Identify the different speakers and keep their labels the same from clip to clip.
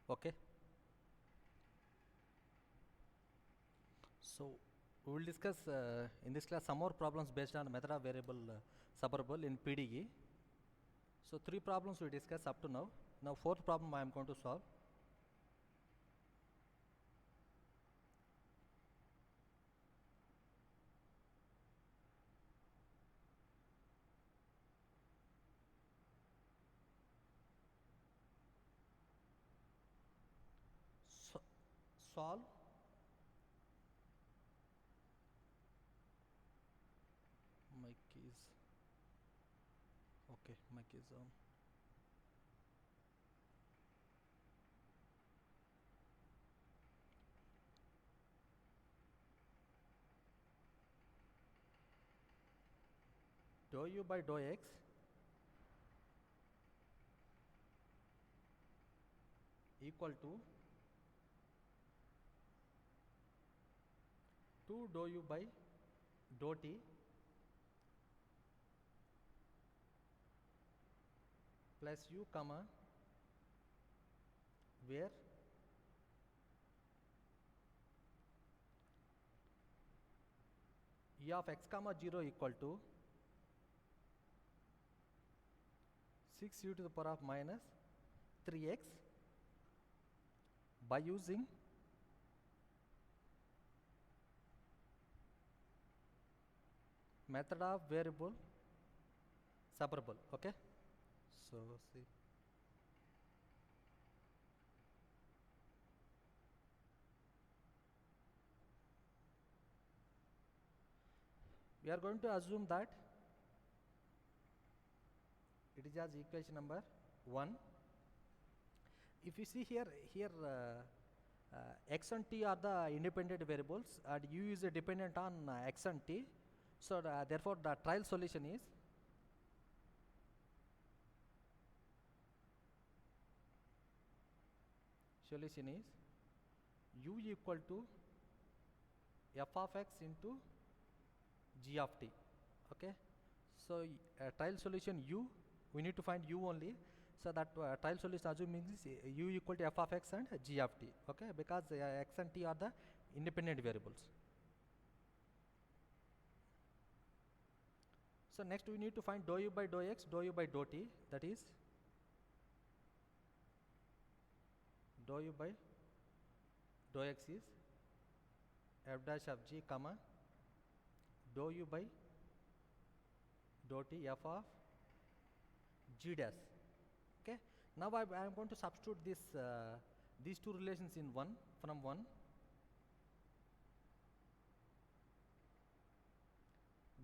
Speaker 1: Okay, so we will discuss in this class some more problems based on method of variable separable in PDE. So 3 problems we discussed up to now. Now 4th problem I am going to solve. So, solve my keys. Okay, my keys on. Dou u by dou x equal to 2 dou u by dou t plus u comma where e of x comma 0 equal to 6 u to the power of minus 3x by using method of variable separable. Okay, so see, we are going to assume that it is as equation number 1. If you see here x and t are the independent variables and u is dependent on x and t, so therefore the trial solution is u equal to f of x into g of t. Okay, so trial solution u, we need to find u only, so that trial solution assuming is u equal to f of x and g of t. Okay, because x and t are the independent variables. So next we need to find dou u by dou x, dou u by dou t, that is dou u by dou x is f dash of g comma dou u by dou t f of g dash. Okay, now I am going to substitute this these two relations in one from 1.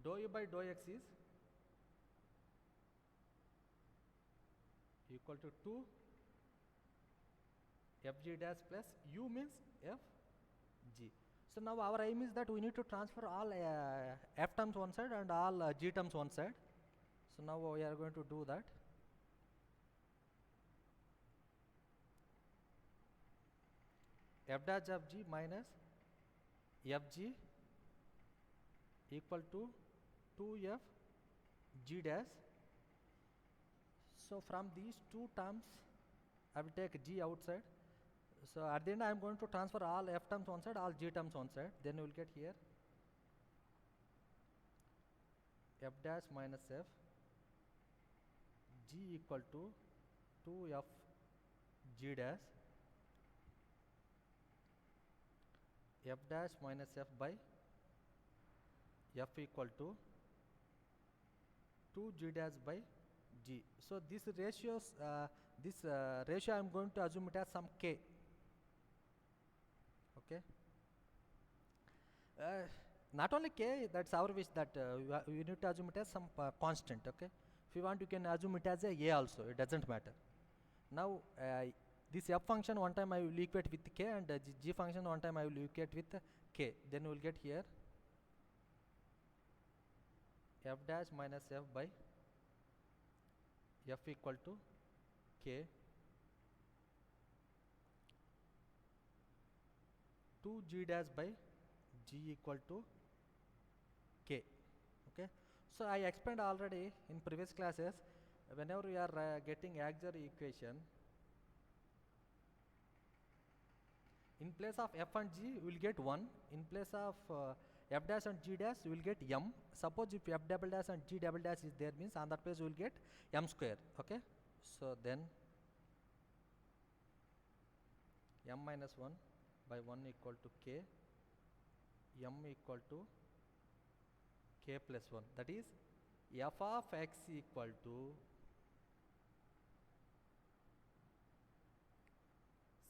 Speaker 1: Dou u by dou x is equal to 2 f g dash plus u means f g. So now our aim is that we need to transfer all f terms one side and all g terms one side. So now we are going to do that. F dash of g minus f g equal to 2f g dash. So from these two terms I will take g outside. So at the end I am going to transfer all f terms one side, all g terms one side. Then you will get here f dash minus f g equal to 2f g dash f dash minus f by f equal to 2 g dash by g. So this ratios, ratio I am going to assume it as some k. Okay, not only k, that's our wish, that you need to assume it as some constant. Okay, if you want you can assume it as a also, it doesn't matter. Now this f function one time I will equate with k and g function one time I will equate with k. Then we will get here f dash minus f by f equal to k 2 g dash by g equal to k. Okay, so I explained already in previous classes, whenever we are getting auxiliary equation, In place of f and g, we will get 1. In place of f dash and g dash, we will get m. Suppose if f double dash and g double dash is there, means on that place we will get m square. Okay. So then m minus 1 by 1 equal to k, m equal to k plus 1. That is f of x equal to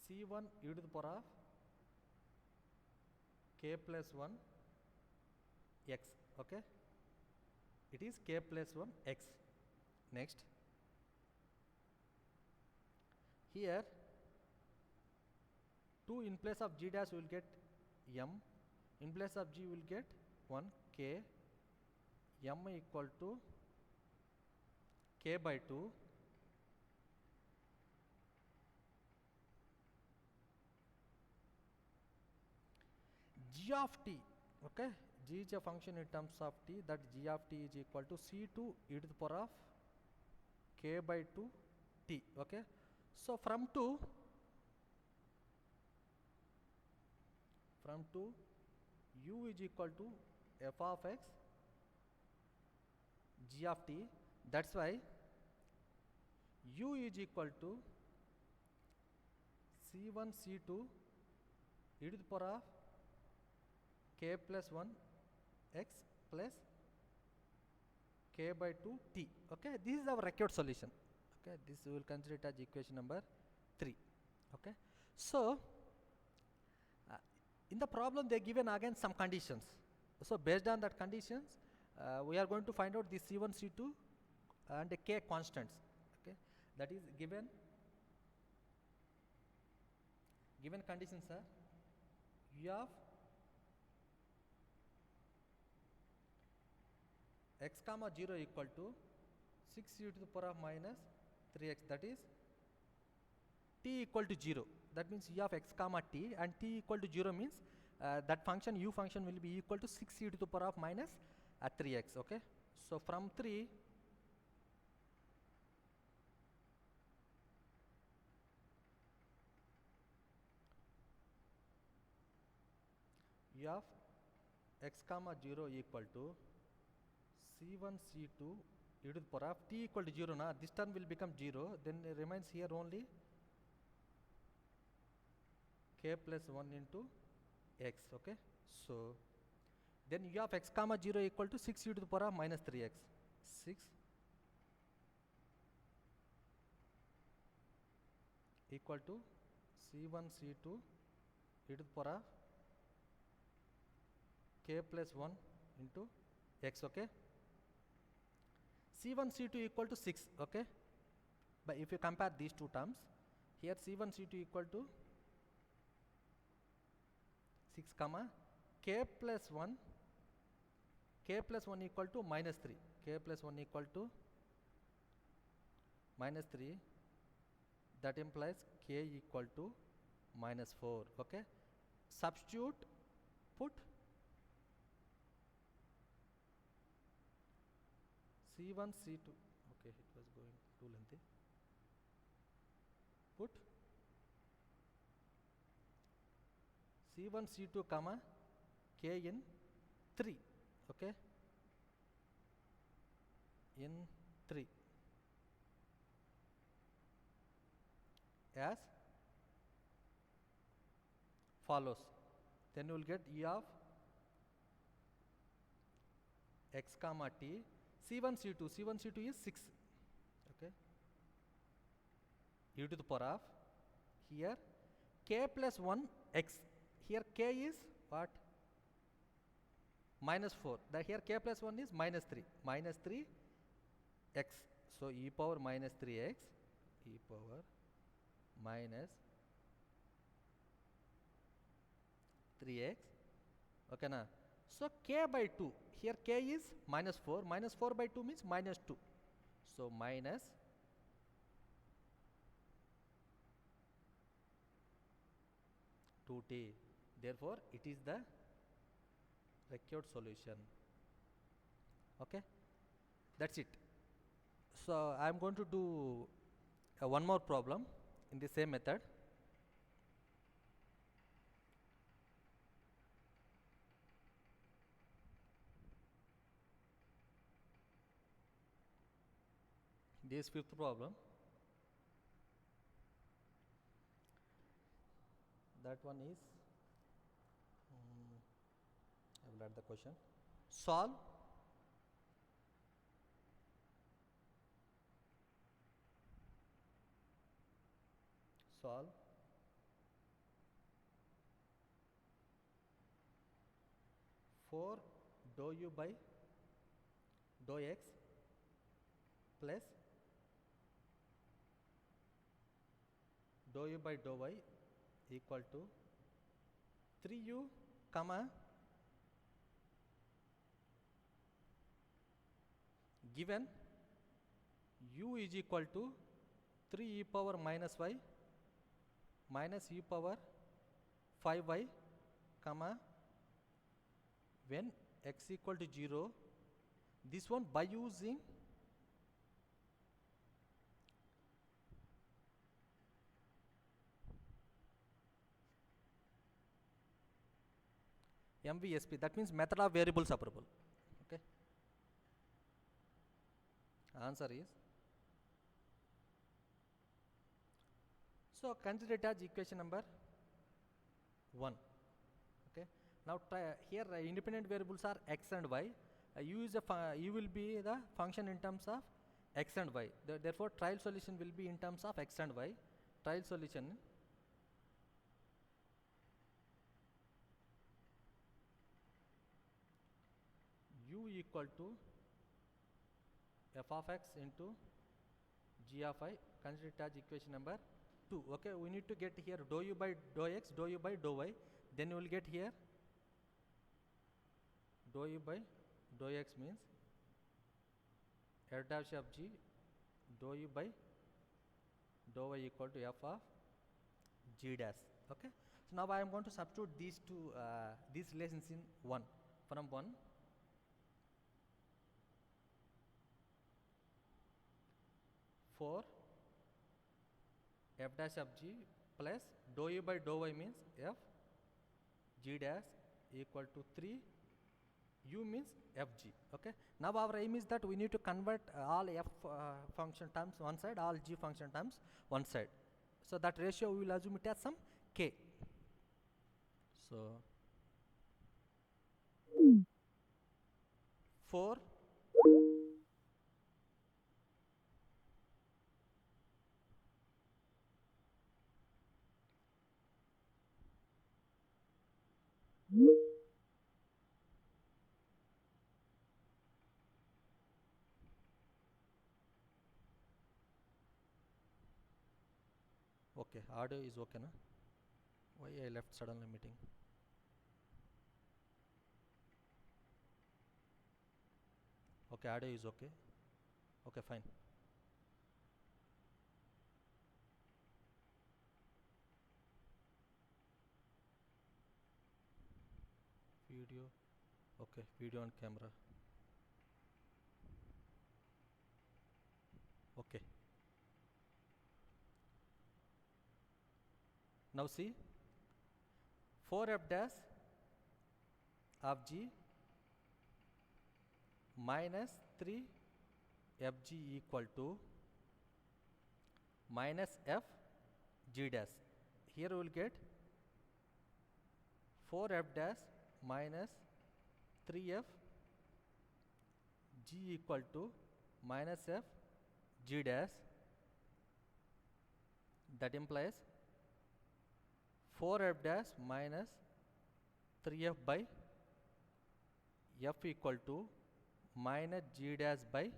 Speaker 1: c1 e to the power of k plus 1 x. Okay, it is k plus 1 x. Next, here 2 in place of g dash will get m, in place of g will get 1 k, m equal to k by 2 g of t. Okay, g is a function in terms of t, that g of t is equal to c2 e to the power of k by 2 t. Okay, so from 2 u is equal to f of x g of t. That's why u is equal to c1 c2 e to the power of k plus 1 x plus k by 2 t. Okay, this is our required solution. Okay, this we will consider it as equation number 3. Okay, so in the problem they given again some conditions. So based on that conditions, we are going to find out the c1 c2 and the k constants. Okay, that is given conditions are u of x comma 0 equal to 6 e to the power of minus 3x, that is t equal to 0. That means u of x comma t, and t equal to 0 means that function u function will be equal to 6 e to the power of minus 3x. Okay, so from 3 u of x comma 0 equal to c1 c2 e to the power of t equal to 0. Now this term will become 0, then it remains here only k plus 1 into x. Okay, so then u of x comma 0 equal to 6 e to the power of minus 3x. 6 equal to c1 c2 e to the power of k plus 1 into x. Okay, c1 c2 equal to 6. Okay, but if you compare these two terms, here c1 c2 equal to 6 comma k plus 1 equal to minus 3, k plus 1 equal to minus 3, that implies k equal to minus 4. Okay, substitute, put c1 c2, okay, it was going too lengthy, put c1 c2 comma k in 3. Okay, in 3 as follows. Then you will get e of x comma t, c1 c2 is 6. Okay, e to the power of, here k plus 1 x, here k is what, minus 4, that here k plus 1 is minus 3 x. So e power minus 3x, e power minus 3x. Okay, na. So k by 2, here k is minus 4 by 2 means minus 2. So minus 2t. Therefore it is the required solution. Okay, that's it. So I am going to do one more problem in the same method. This fifth problem. That one is, I will add the question. Solve for dou u by dou x plus dou u by dou y equal to 3u comma given u is equal to 3 e power minus y minus e power 5y comma when x equal to 0, this one by using MVSP, that means method of variable separable. Okay, answer is, so consider it as equation number 1. Okay, now try here independent variables are x and y. U will be the function in terms of x and y. Therefore trial solution will be in terms of x and y. Trial solution u equal to f of x into g of I. Consider it as equation number 2. Okay, we need to get here dou u by dou x, dou u by dou y. Then you will get here dou u by dou x means f dash of g dou u by dou y equal to f of g dash. Okay, so now I am going to substitute these two these relations in 1. From 1, for f dash of g plus dou u by dou y means f g dash equal to 3 u means fg. Okay, now our aim is that we need to convert all f function terms one side, all g function terms one side. So that ratio we will assume it as some k. So for okay, audio is okay na? Why I left suddenly meeting? Okay, audio is okay. Okay, fine. Video, okay, video and camera. Okay. Now see, 4f dash of g minus 3 fg equal to minus f g dash. Here we will get 4f dash minus 3f g equal to minus f g dash. That implies 4f dash minus 3f by f equal to minus g dash by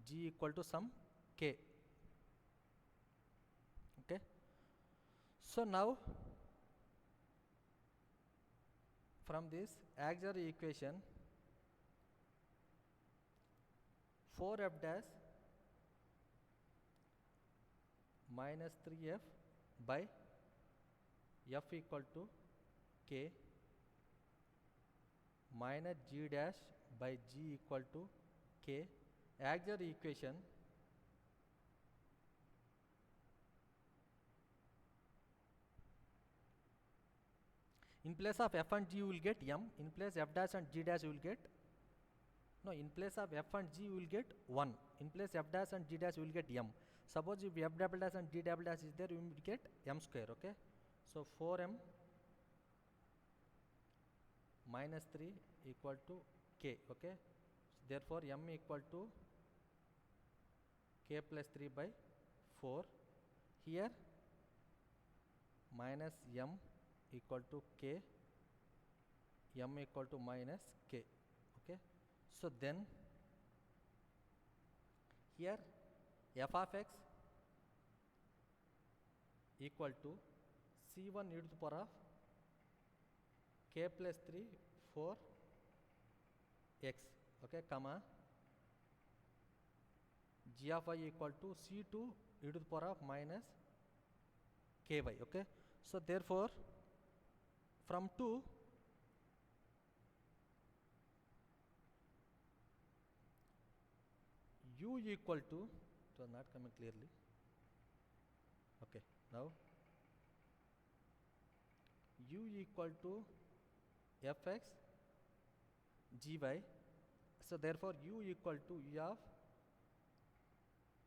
Speaker 1: g equal to some k. Okay, so now from this auxiliary equation 4f dash minus 3f by f equal to k minus g dash by g equal to k, auxiliary equation in place of f and g you will get m, in place f dash and g dash you will get No, in place of f and g you will get 1. In place f dash and g dash you will get m. Suppose if f double dash and g double dash is there, you will get m square. Okay, so 4m minus 3 equal to k. Okay, so therefore m equal to k plus 3 by 4. Here minus m equal to k, m equal to minus k. Okay, so then here f of x equal to c1 e to the power of k plus 3 4 x. Okay, comma g of y equal to c2 e to the power of minus ky. Okay, so therefore from 2 u equal to, it was not coming clearly. Okay, now u equal to fx gy. So therefore u equal to u of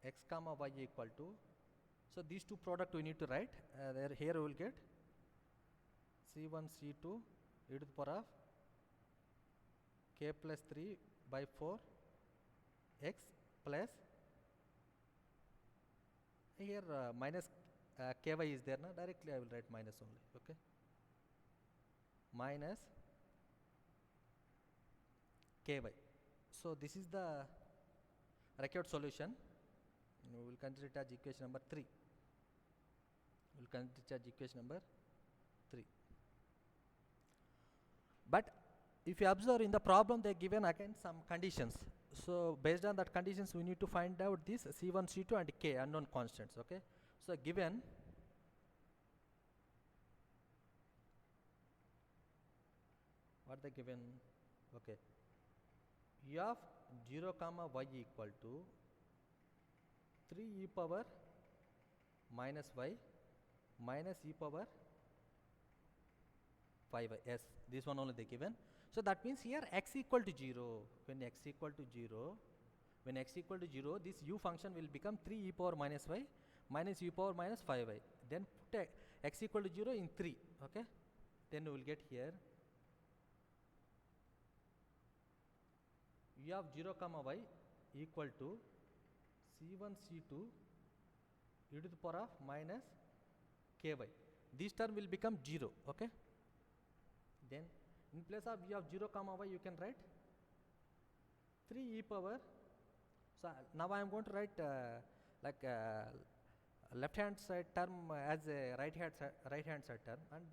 Speaker 1: x comma y equal to, so these two product we need to write. Here we will get c1 c2 e to the power of k plus 3 by 4 x plus here minus ky is there now, directly I will write minus only. Okay, minus ky. So this is the required solution. We will consider it as equation number 3. We will consider it as equation number 3. But if you observe in the problem, they are given again some conditions. So based on that conditions, we need to find out this c1, c2 and k unknown constants. Okay, so given what they given. Okay, u of 0 comma y equal to 3 e power minus y minus e power 5y. Yes, this one only they given. So that means here x equal to 0. When x equal to 0, this u function will become 3 e power minus y minus e power minus 5y. Then put x equal to 0 in 3. Okay, then we will get here u of 0 comma y equal to c1 c2 e to the power of minus ky. This term will become 0. Okay, then in place of u of 0 comma y you can write 3 e power. So now I am going to write like left hand side term as a right hand side term, and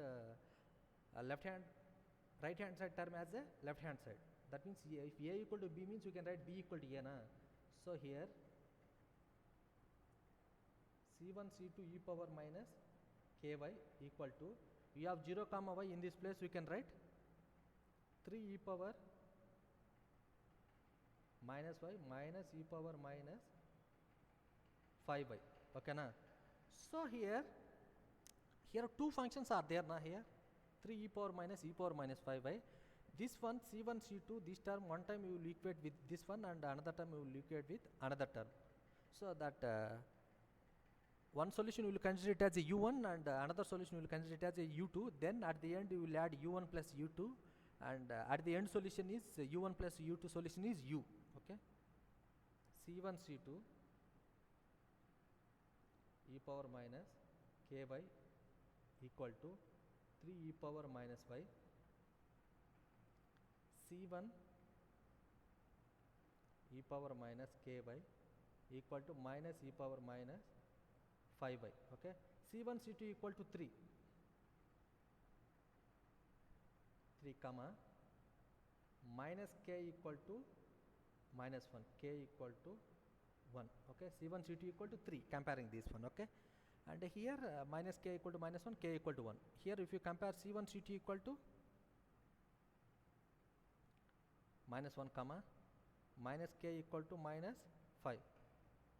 Speaker 1: right hand side term as a left hand side. That means if a equal to b means you can write b equal to a na. So here c1 c2 e power minus ky equal to u of 0 comma y. In this place we can write 3 e power minus y minus e power minus 5y. Okay na. So here two functions are there na. Here 3 e power minus 5y. This one c1 c2, this term one time you will equate with this one and another term you will equate with another term. So that one solution you will consider it as a u1 and another solution you will consider it as a u2. Then at the end you will add u1 plus u2, and at the end solution is u1 plus u2 solution is u. Okay, c1 c2 e power minus ky equal to 3 e power minus y, c1 e power minus ky equal to minus e power minus 5y. Okay, c1 c2 equal to 3 comma minus k equal to minus 1, k equal to 1. Okay, c1 c2 equal to 3, comparing this one. Okay, and here minus k equal to minus 1, k equal to 1. Here if you compare c1 c2 equal to minus 1 comma minus k equal to minus 5,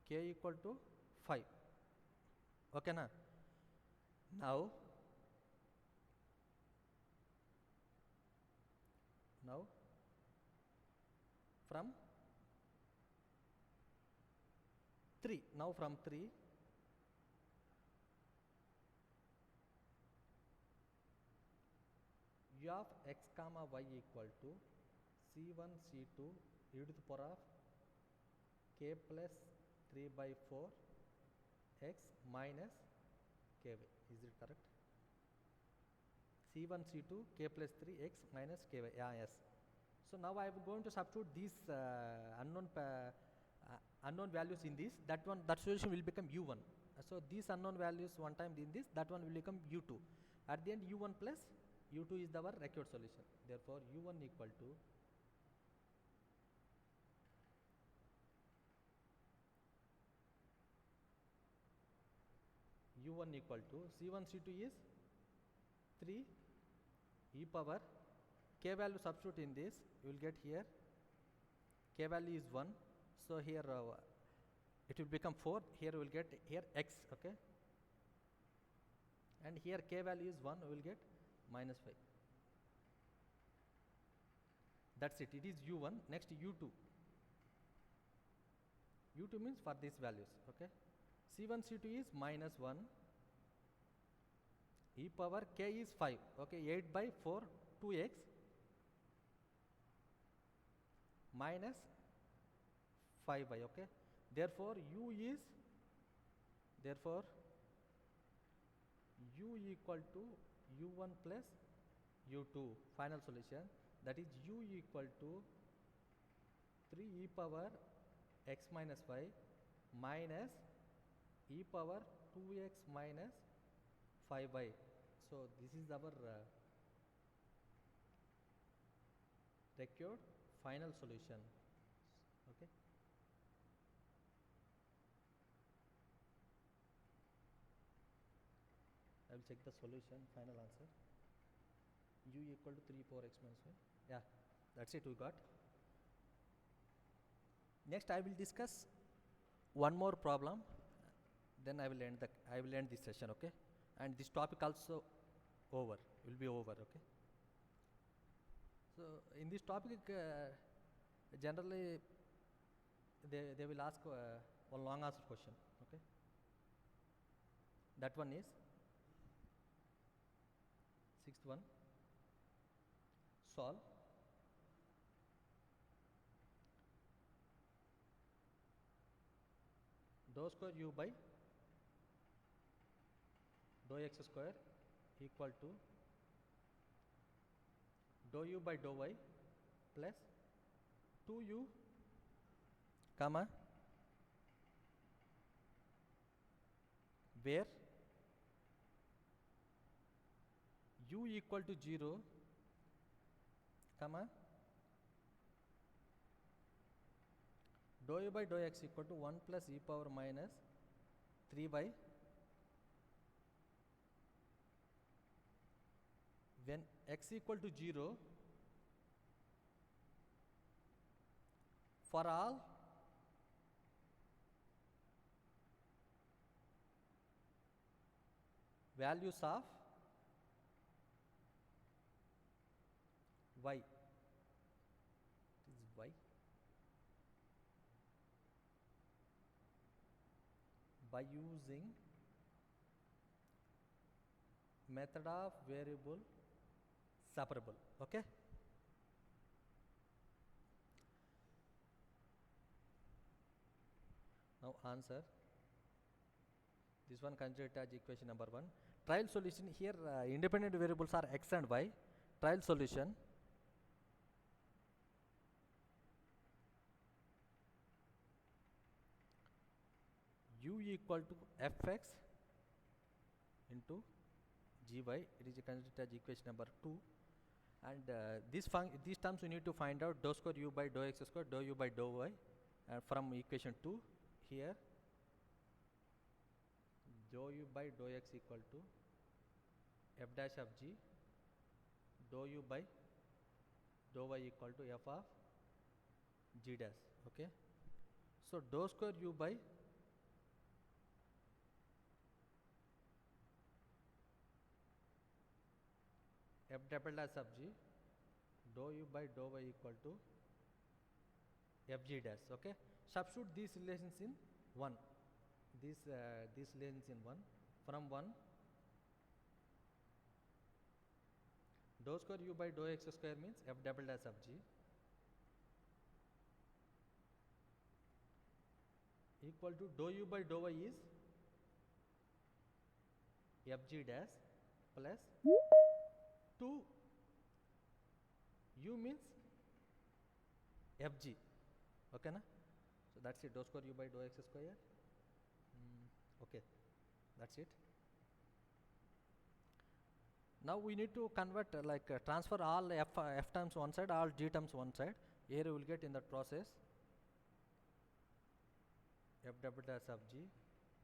Speaker 1: k equal to 5. Okay na. Now from 3. Now from 3, u of x comma y equal to c1 c2 e to the power of k plus 3 by 4 x minus ky. Is it correct? C1 C2 k plus 3 x minus ky. Yeah, yes. So now I am going to substitute these unknown values in this. That solution will become u1. So these unknown values one time in this, that one will become u2. At the end, u1 plus u2 is our required solution. Therefore u1 equal to C1 C2 is 3 e power k value, substitute in this, you will get here k value is 1, so here it will become 4, here we will get here x, okay, and here k value is 1, we will get minus 5. That's it. It is u1. Next u2. u2 means for these values, okay. C1 C2 is minus 1 e power k is 5, okay, 8 by 4 2x minus 5y, okay. Therefore u equal to u1 plus u2. Final solution, that is u equal to 3 e power x minus 5 minus e power 2x minus 5y. So this is our required final solution, okay. I will check the solution, final answer. U equal to 3 power x minus 5. Yeah, that's it, we got. Next I will discuss one more problem, then I will end this session, okay. And this topic also will be over, okay. So in this topic generally they will ask one long answer question, okay. That one is sixth one. Solve dou square u by dou x square equal to dou u by dou y plus 2u comma where u equal to 0 comma dou u by dou x equal to 1 plus e power minus 3 by when x equal to 0 for all values of y, it is y, by using method of variable separable, okay. Now answer, this one considered as equation number 1. Trial solution, here independent variables are x and y. Trial solution, u equal to fx into gy, it is considered as equation number 2, and these terms you need to find out dou square u by dou x square, dou u by dou y, from equation 2. Here dou u by dou x equal to f dash of g, dou u by dou y equal to f of g dash, okay. So dou square u by f double dash of g, dou u by dou y equal to f g dash, okay. Substitute these relations in 1. this length in 1 from 1 dou square u by dou x square means f double dash of g equal to dou u by dou y is f g dash plus 2 u means f g. Okay na? So that's it, dou square u by dou x square. Okay, that's it. Now we need to convert transfer all f terms one side, all g terms one side. Here you will get in that process f double dash of g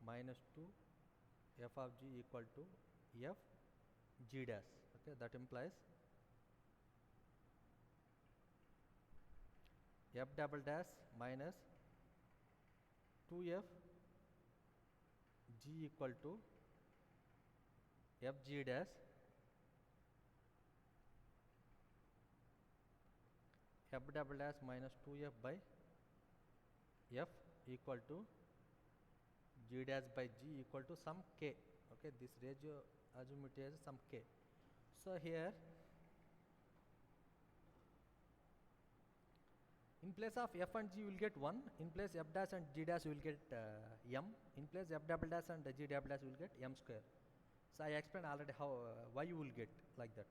Speaker 1: minus 2 f of g equal to f g dash. Okay, that implies f double dash minus 2f g equal to f g dash f double dash minus 2f by f equal to g dash by g equal to some k. Okay, this ratio assume it as some k. So here in place of f and g you will get 1, in place f dash and g dash you will get m, in place f double dash and g double dash you will get m square. So I explained already how why you will get like that.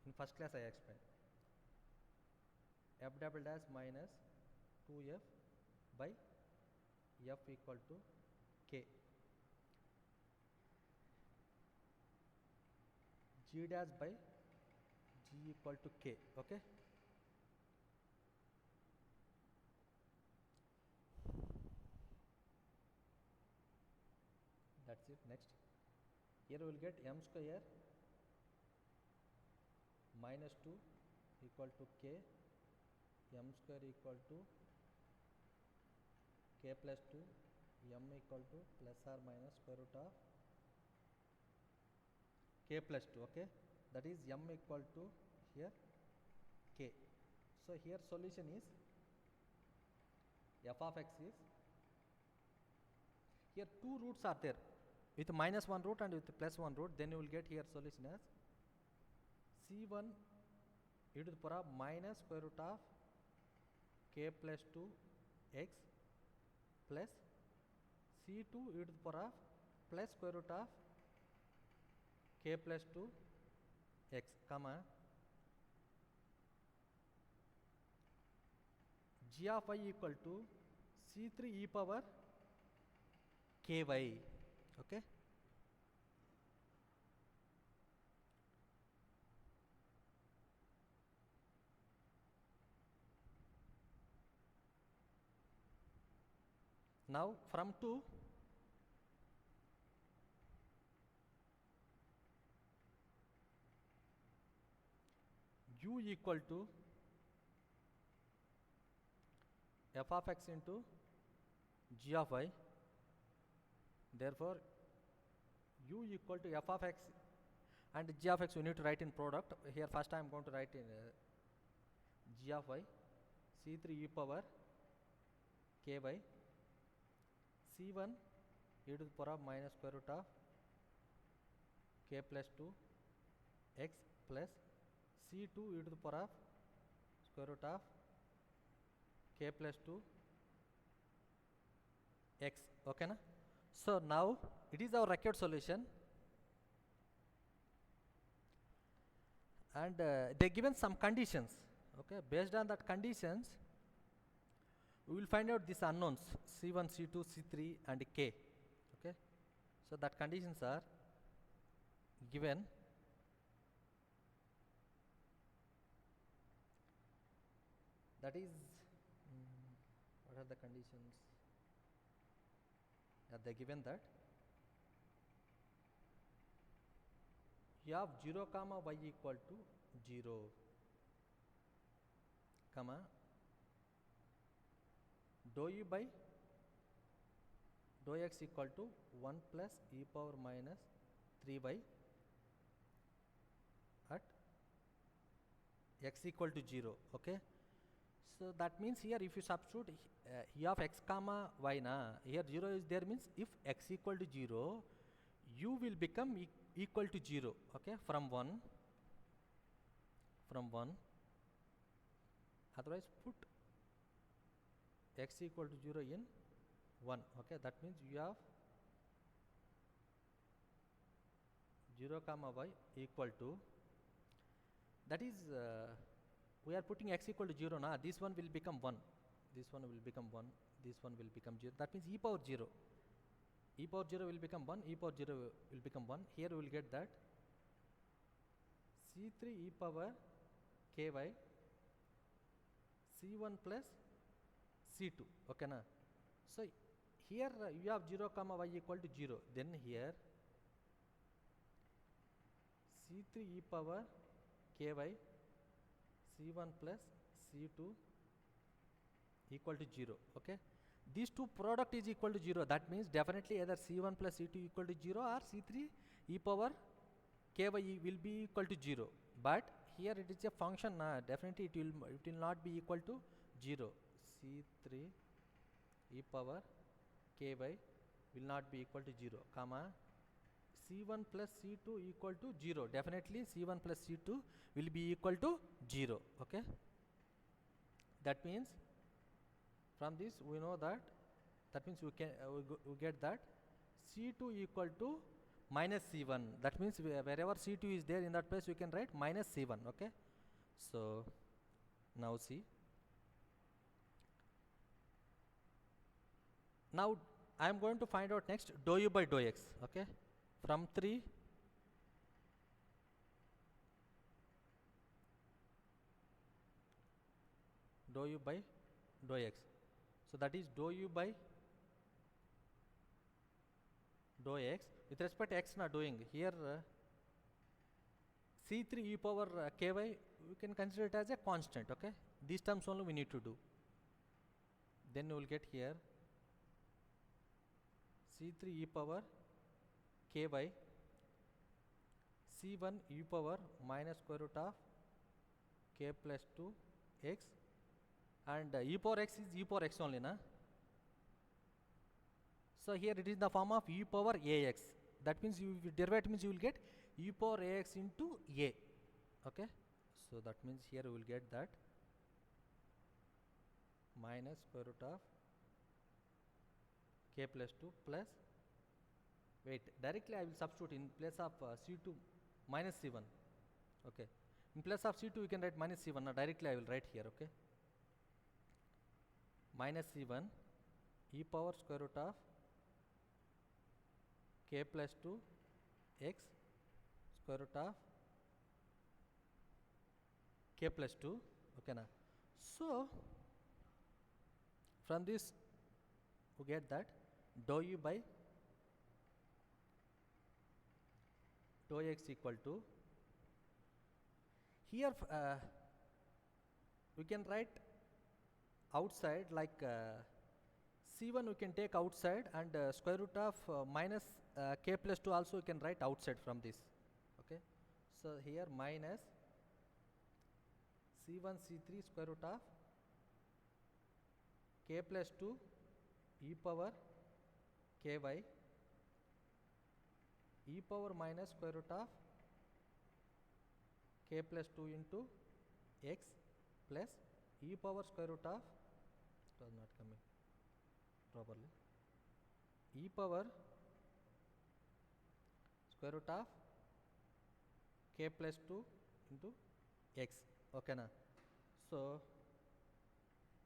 Speaker 1: In first class I explained f double dash minus 2f by f equal to k, g dash by g equal to k. Okay, that's it. Next, here we will get m square minus 2 equal to k, m square equal to k plus 2, m equal to plus or minus square root of k plus 2. Okay, that is m equal to here k. So here solution is f of x is, here two roots are there with minus 1 root and with plus 1 root, then you will get here solution as c1 e to the power of minus square root of k plus 2 x plus c2 e to the power of plus square root of k plus 2 x, comma g of y equal to c3 e power ky. Okay, now from 2 u equal to f of x into g of y, therefore u equal to f of x and g of x we need to write in product. Here first I am going to write in g of y c3 e power ky, c1 e to the power of minus square root of k plus 2 x plus c2 e to the power of square root of k plus 2 x. Okay na? So now it is our required solution, and they given some conditions. Okay, based on that conditions we will find out these unknowns c1, c2, c3 and k. Okay, so that conditions are given. That is what are the conditions? They given that you have 0 comma y equal to 0 comma dou u by dou x equal to 1 plus e power minus 3y at x equal to 0. Okay, So that means here if you substitute e of x comma y na, here 0 is there means if x equal to 0, u will become equal to 0, okay, from 1, otherwise put x equal to 0 in 1, okay, that means you have 0 comma y equal to, that is we are putting x equal to 0 now, this one will become 1, this one will become 1, this one will become 0, that means e power 0 will become 1, e power 0 will become 1. Here we will get that c3 e power ky c1 plus c2, okay na. So here you have 0 comma y equal to 0, then here c3 e power ky c1 plus c2 equal to 0, okay. These two product is equal to 0, that means definitely either c1 plus c2 equal to 0 or c3 e power ky will be equal to 0, but here it is a function, definitely it will not be equal to 0. c3 e power ky will not be equal to 0, comma c1 plus c2 equal to 0, definitely c1 plus c2 will be equal to 0, okay. That means from this we know that, means we can we get that c2 equal to minus c1, that means wherever c2 is there in that place we can write minus c1, okay. So now see, now I am going to find out next dou u by dou x, okay, from 3 dou u by dou x. So that is dou u by dou x with respect to x not doing here c3 e power ky we can consider it as a constant, okay. These terms only we need to do, then we will get here c3 e power ky c1 e power minus square root of k plus 2 x, and e power x is e power x only na. So here it is in the form of e power ax, that means you derivative means you will get e power ax into a, okay. So that means here we will get that minus square root of k plus 2 plus, wait, directly I will substitute in place of c2 minus c1, okay. In place of c2 you can write minus c1, now directly I will write here, okay, minus c1 e power square root of k plus 2 x square root of k plus 2, okay na. So from this we get that dou u by dou x equal to, here we can write outside like c1 we can take outside, and square root of minus k plus 2 also we can write outside from this, okay. So here minus c1 c3 square root of k plus 2 e power ky e power minus square root of k plus 2 into x plus e power square root of, it was not coming properly, e power square root of k plus 2 into x, okay na. So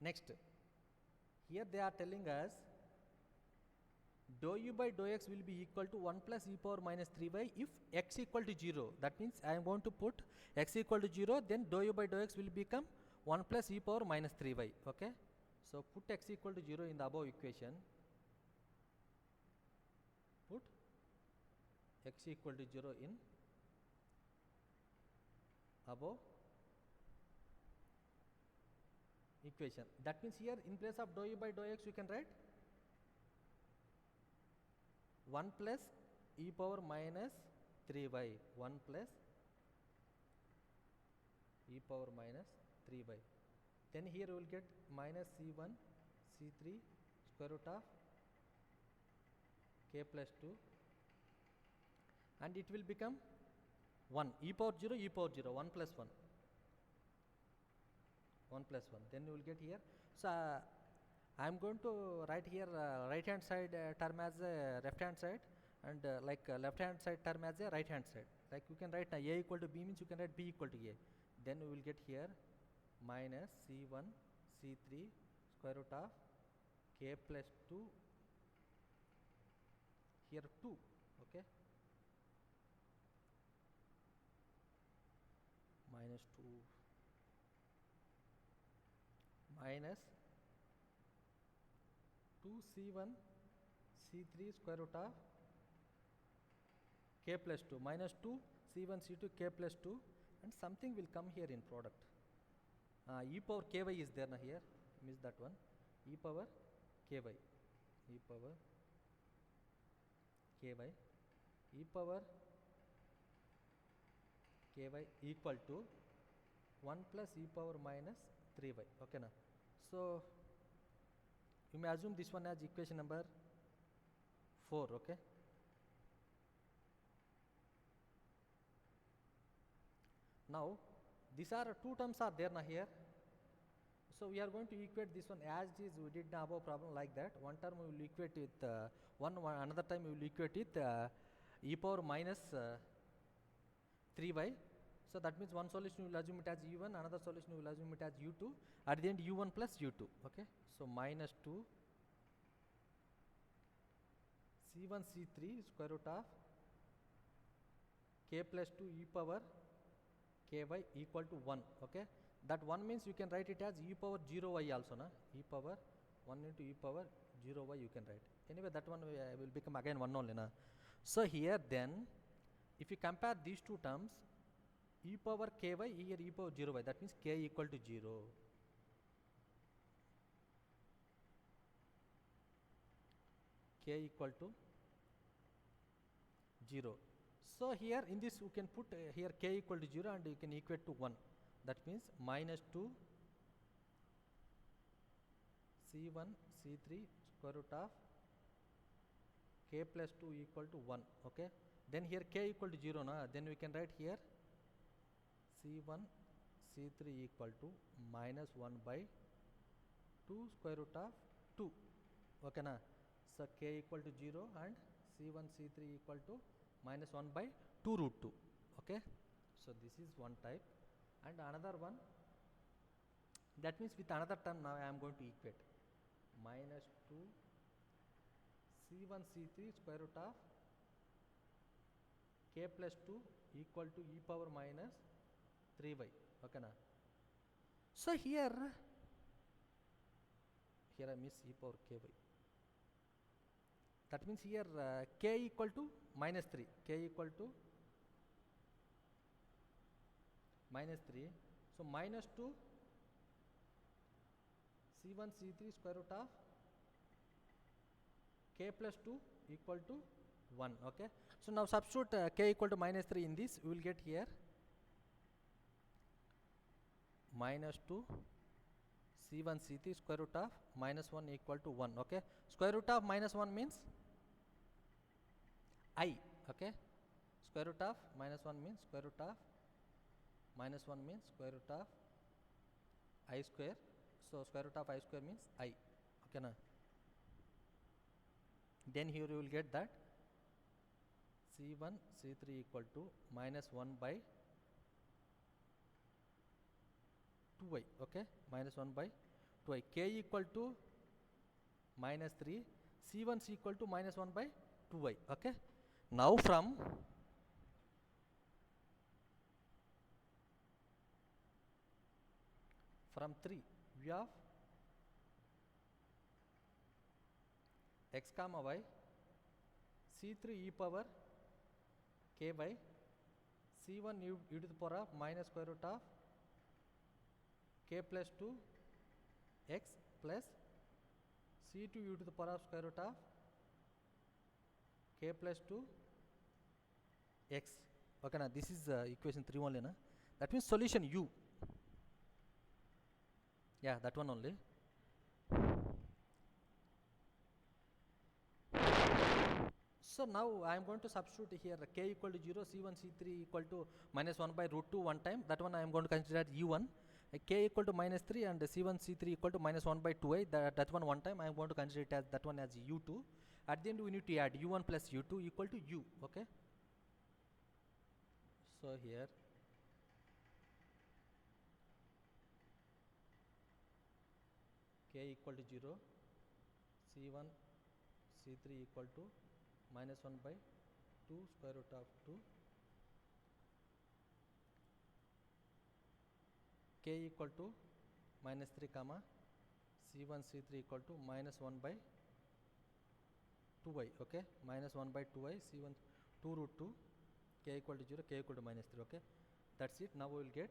Speaker 1: next here they are telling us dou u by dou x will be equal to 1 plus e power minus 3y if x equal to 0, that means I am going to put x equal to 0, then dou u by dou x will become 1 plus e power minus 3y, okay. So put x equal to 0 in the above equation, put x equal to 0 in above equation, that means here in place of dou u by dou x you can write 1 plus e power minus 3y, 1 plus e power minus 3y, Then here we will get minus C1 C3 square root of k plus 2, and it will become 1 e power 0 e power 0 1 plus 1 1 plus 1. Then you will get here. So I am going to write here right hand side term as left hand side, and left hand side term as a right hand side. Like you can write a equal to b means you can write b equal to a. Then we will get here minus c1 c3 square root of k plus 2, here 2, okay, minus 2 minus 2c1 c3 square root of k plus 2 minus 2 c1 c2 k plus 2, and something will come here in product. E power ky is there now here, miss that one. E power ky, e power ky, e power ky equal to 1 plus e power minus 3y. Okay now. So you may assume this one as equation number 4. Okay. Now these are two terms are there now here. So we are going to equate this one as it is. We did the above problem like that. One term we will equate with another time we will equate it e power minus 3y. So that means one solution we will assume it as u1, another solution we will assume it as u2. At the end u1 plus u2. Okay. So minus 2 c1 c3 square root of k plus 2 e power ky equal to 1. Okay. That 1 means you can write it as e power 0y also, na? E power 1 into e power 0y you can write. Anyway, that one will become again 1 only, na? So here then, if you compare these two terms, e power ky here e power 0y, that means k equal to 0. K equal to 0. So here in this you can put here k equal to 0 and you can equate to 1. That means minus 2 c1 c3 square root of k plus 2 equal to 1. Okay. Then here k equal to 0, na? Then we can write here c1 c3 equal to minus 1 by 2 square root of 2. Okay, na? So k equal to 0 and c1 c3 equal to minus 1 by 2 root 2. Okay. So this is one type. And another one, that means with another term now I am going to equate minus 2 c1 c3 square root of k plus 2 equal to e power minus 3y. Okay, na? So here I miss e power ky. That means here k equal to minus 3, k equal to minus 3. So minus 2 c1 c3 square root of k plus 2 equal to 1. Okay. So now substitute k equal to minus 3 in this, we will get here minus 2 c1 c3 square root of minus 1 equal to 1. Okay. Square root of minus 1 means I. Okay. Square root of minus 1 means square root of minus 1 means square root of I square. So square root of I square means I. Okay, na? Then here you will get that c1 c3 equal to minus 1 by 2y. Okay, minus 1 by 2y. K equal to minus 3, c1 is equal to minus 1 by 2y. Okay. Now from from 3 we have x comma y c3 e power k by c1 e to the power of minus square root of k plus 2 x plus c2 e to the power of square root of k plus 2 x. Okay, now this is equation 3 only, na? That means solution u. Yeah, that one only. So now I am going to substitute here k equal to 0, c1 c3 equal to minus 1 by root 2 one time. That one I am going to consider as u1. K equal to minus 3 and c1 c3 equal to minus 1 by 2i. That one time I am going to consider it as that one as u2. At the end we need to add u1 plus u2 equal to u. Okay. So here k equal to 0, c1 c3 equal to minus 1 by 2 square root of 2, k equal to minus 3 comma c1 c3 equal to minus 1 by 2i. Okay, minus 1 by 2i, c1 2 root 2, k equal to 0, k equal to minus 3. Okay, that's it. Now we will get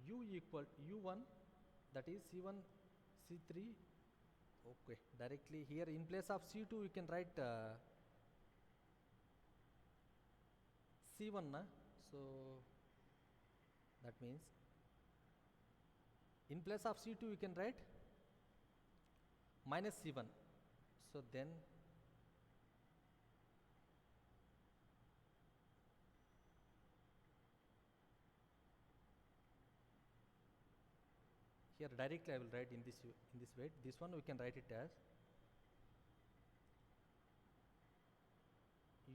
Speaker 1: u equal u1, that is c1 c3. Okay, directly here in place of c2 you can write c1 na. So that means in place of c2 you can write minus c1. So then here directly I will write in this way. This one we can write it as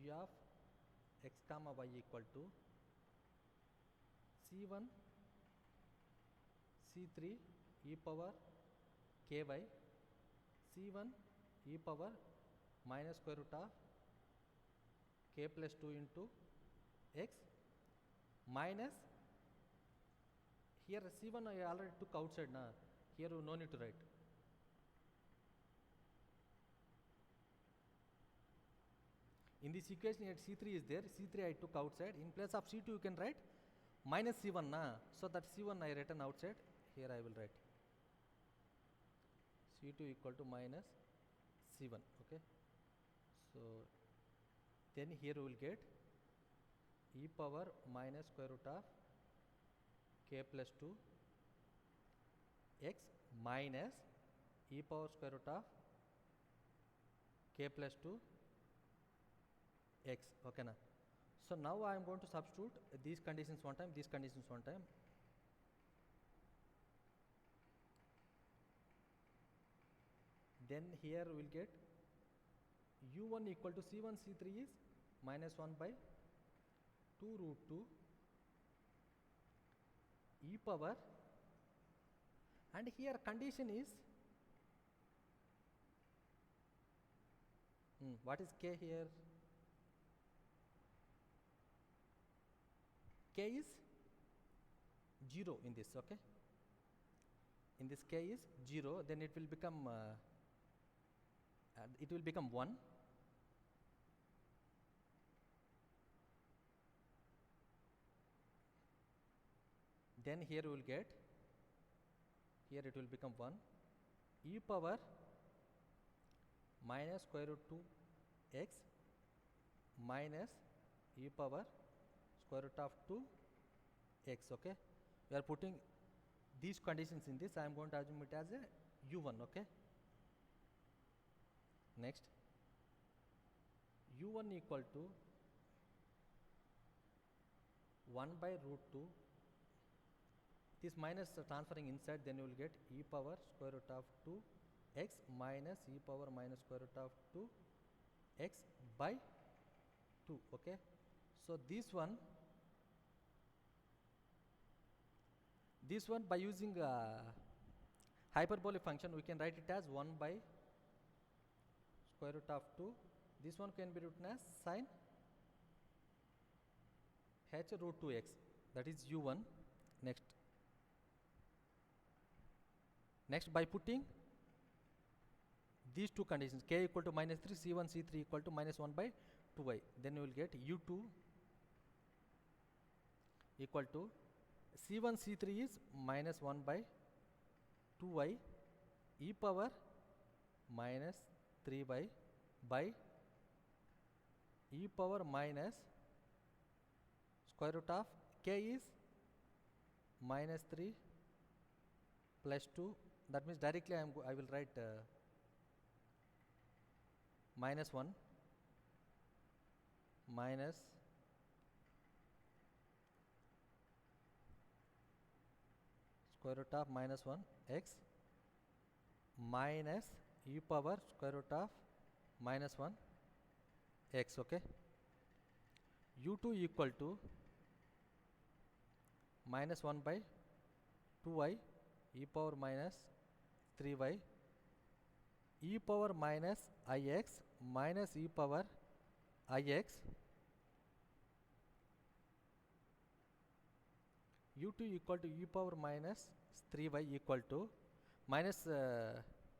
Speaker 1: u of x comma y equal to c1 c3 e power ky, c1 e power minus square root of k plus 2 into x minus, here c1 I already took outside na, here you no need to write. In this equation here c3 is there, c3 I took outside. In place of c2 you can write minus c1 na, so that c1 I written outside. Here I will write c2 equal to minus c1. Okay, so then here we will get e power minus square root of k plus 2 x minus e power square root of k plus 2 x. Okay na. So now I am going to substitute these conditions one time, these conditions one time. Then here we will get u1 equal to c1 c3 is minus 1 by 2 root 2 e power, and here condition is what is k here? K is 0 in this. Okay, in this k is 0, then it will become 1. Then here we will get, here it will become 1 e power minus square root 2 x minus e power square root of 2 x. Okay, we are putting these conditions in this. I am going to assume it as a u1. Okay, next u1 equal to 1 by root 2, this minus transferring inside, then you will get e power square root of 2 x minus e power minus square root of 2 x by 2. Okay, so this one by using hyperbolic function we can write it as 1 by square root of 2. This one can be written as sin h root 2x, that is u1. Next by putting these two conditions, k equal to minus 3, c1 c3 equal to minus 1 by 2i, then you will get u2 equal to c1 c3 is minus 1 by 2i e power minus 3 by e power minus square root of k is minus 3 plus 2. That means directly I will write minus 1 minus square root of minus 1 x minus e power square root of minus 1 x. Okay, u2 equal to minus 1 by 2y e power minus 3y e power minus ix minus e power ix u2 equal to e power minus 3y equal to minus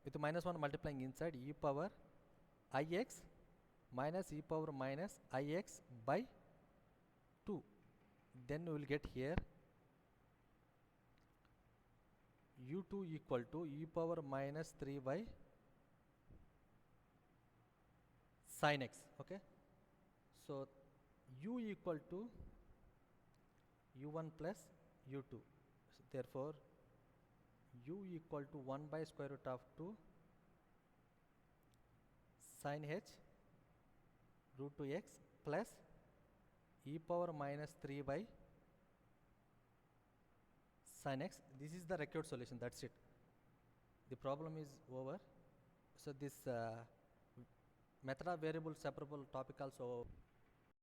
Speaker 1: with minus 1 multiplying inside e power ix minus e power minus ix by 2. Then we will get here u2 equal to e power minus 3y sin x. Okay, so u equal to u1 plus u2. So therefore u equal to 1 by square root of 2 sin h root 2x plus e power minus 3y sin x. This is the required solution. That's it. The problem is over. So this method of variable separable topic also